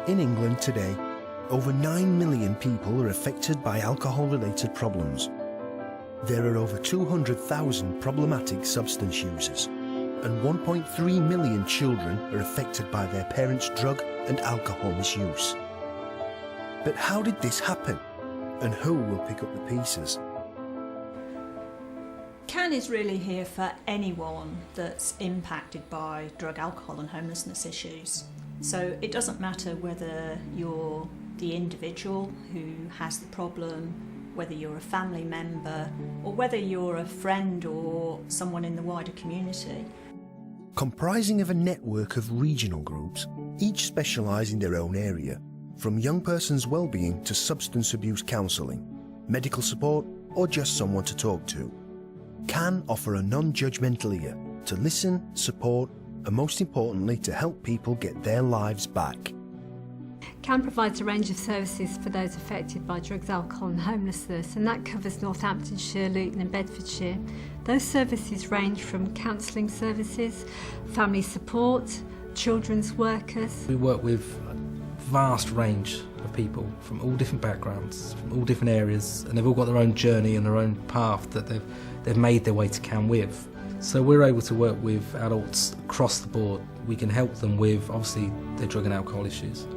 In England today, over 9 million people are affected by alcohol-related problems. There are over 200,000 problematic substance users, and 1.3 million children are affected by their parents' drug and alcohol misuse. But how did this happen? And who will pick up the pieces? CAN is really here for anyone that's impacted by drug, alcohol and homelessness issues. So it doesn't matter whether you're the individual who has the problem, whether you're a family member, or whether you're a friend or someone in the wider community. Comprising of a network of regional groups, each specialise in their own area, from young persons' well-being to substance abuse counselling, medical support or just someone to talk to. CAN offer a non-judgmental ear to listen, support and most importantly to help people get their lives back. CAN provides a range of services for those affected by drugs, alcohol and homelessness, and that covers Northamptonshire, Luton and Bedfordshire. Those services range from counselling services, family support, children's workers. We work with a vast range of people from all different backgrounds, from all different areas, and they've all got their own journey and their own path that they've made their way to CAN with. So we're able to work with adults across the board. We can help them with, obviously, their drug and alcohol issues.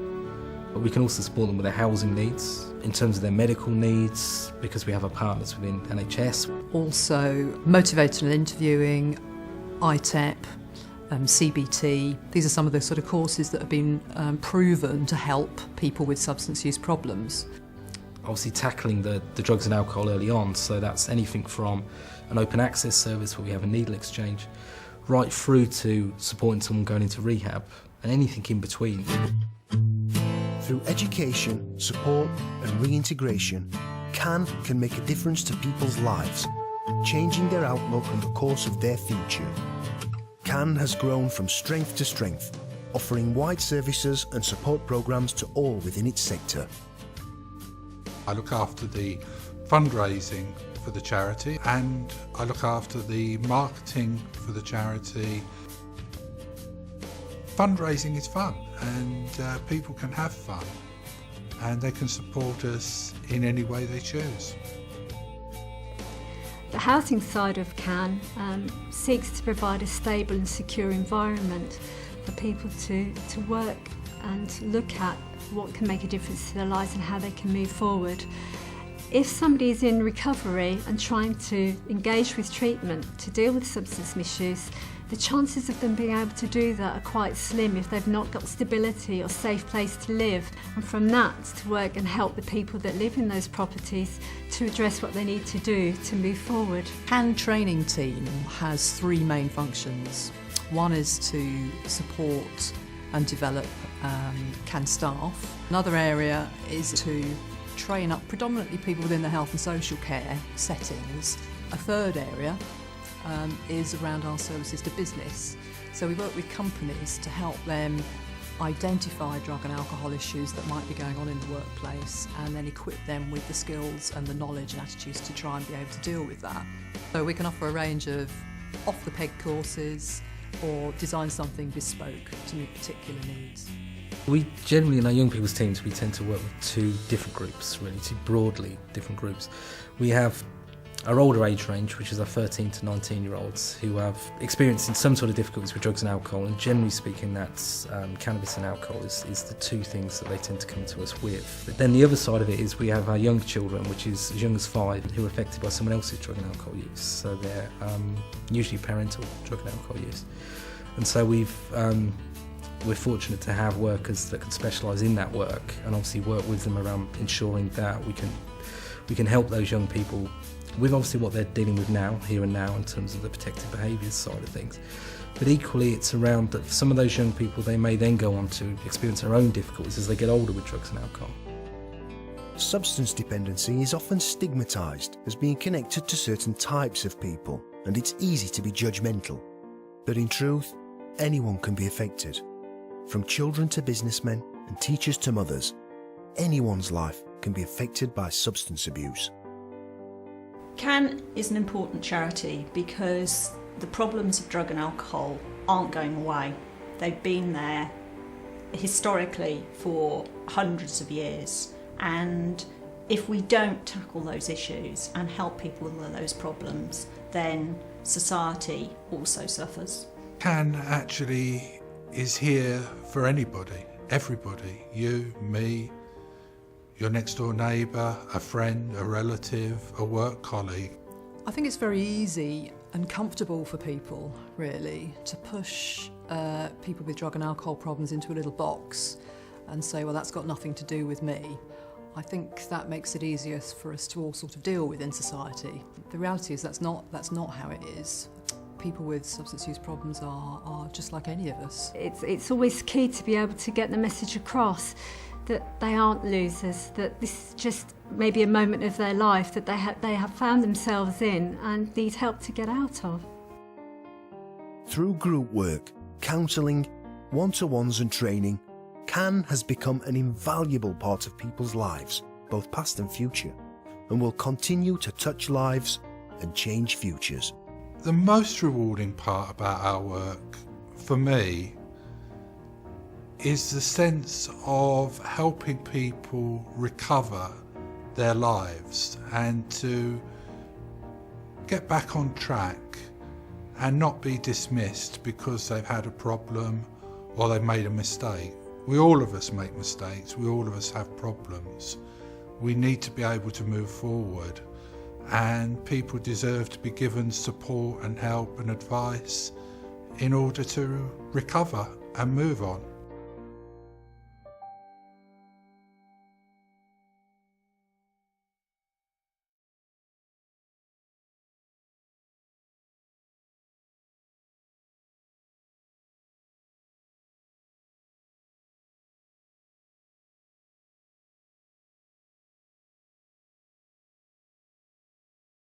But we can also support them with their housing needs, in terms of their medical needs, because we have our partners within NHS. Also motivational interviewing, ITEP, CBT. These are some of the sort of courses that have been proven to help people with substance use problems. Obviously tackling the drugs and alcohol early on, so that's anything from an open access service where we have a needle exchange, right through to supporting someone going into rehab, and anything in between. Through education, support and reintegration, CAN can make a difference to people's lives, changing their outlook on the course of their future. CAN has grown from strength to strength, offering wide services and support programmes to all within its sector. I look after the fundraising for the charity and I look after the marketing for the charity. Fundraising is fun and people can have fun and they can support us in any way they choose. The housing side of CAN seeks to provide a stable and secure environment for people to work and look at what can make a difference to their lives and how they can move forward. If somebody is in recovery and trying to engage with treatment to deal with substance misuse, the chances of them being able to do that are quite slim if they've not got stability or safe place to live. And from that to work and help the people that live in those properties to address what they need to do to move forward. CAN training team has three main functions. One is to support and develop CAN staff. Another area is to train up predominantly people within the health and social care settings. A third area is around our services to business. So we work with companies to help them identify drug and alcohol issues that might be going on in the workplace and then equip them with the skills and the knowledge and attitudes to try and be able to deal with that. So we can offer a range of off-the-peg courses or design something bespoke to meet particular needs. We generally, in our young people's teams, we tend to work with two different groups, really, two broadly different groups. We have our older age range, which is our 13 to 19-year-olds who have experienced some sort of difficulties with drugs and alcohol, and generally speaking that's cannabis and alcohol is the two things that they tend to come to us with. But then the other side of it is we have our young children, which is as young as 5, who are affected by someone else's drug and alcohol use, so they're usually parental drug and alcohol use. And so we're fortunate to have workers that can specialise in that work and obviously work with them around ensuring that we can help those young people with obviously what they're dealing with now, here and now, in terms of the protective behaviours side of things. But equally it's around that some of those young people, they may then go on to experience their own difficulties as they get older with drugs and alcohol. Substance dependency is often stigmatised as being connected to certain types of people, and it's easy to be judgmental. But in truth, anyone can be affected. From children to businessmen and teachers to mothers, anyone's life can be affected by substance abuse. CAN is an important charity because the problems of drug and alcohol aren't going away. They've been there historically for hundreds of years, and if we don't tackle those issues and help people with those problems, then society also suffers. CAN actually is here for anybody, everybody, you, me, your next door neighbour, a friend, a relative, a work colleague. I think it's very easy and comfortable for people, really, to push people with drug and alcohol problems into a little box and say, well, that's got nothing to do with me. I think that makes it easier for us to all sort of deal with in society. The reality is that's not how it is. People with substance use problems are just like any of us. It's always key to be able to get the message across that they aren't losers, that this is just maybe a moment of their life that they have found themselves in and need help to get out of. Through group work, counselling, one-to-ones and training, CAN has become an invaluable part of people's lives, both past and future, and will continue to touch lives and change futures. The most rewarding part about our work, for me, is the sense of helping people recover their lives and to get back on track and not be dismissed because they've had a problem or they've made a mistake. All of us make mistakes, all of us have problems. We need to be able to move forward, and people deserve to be given support and help and advice in order to recover and move on.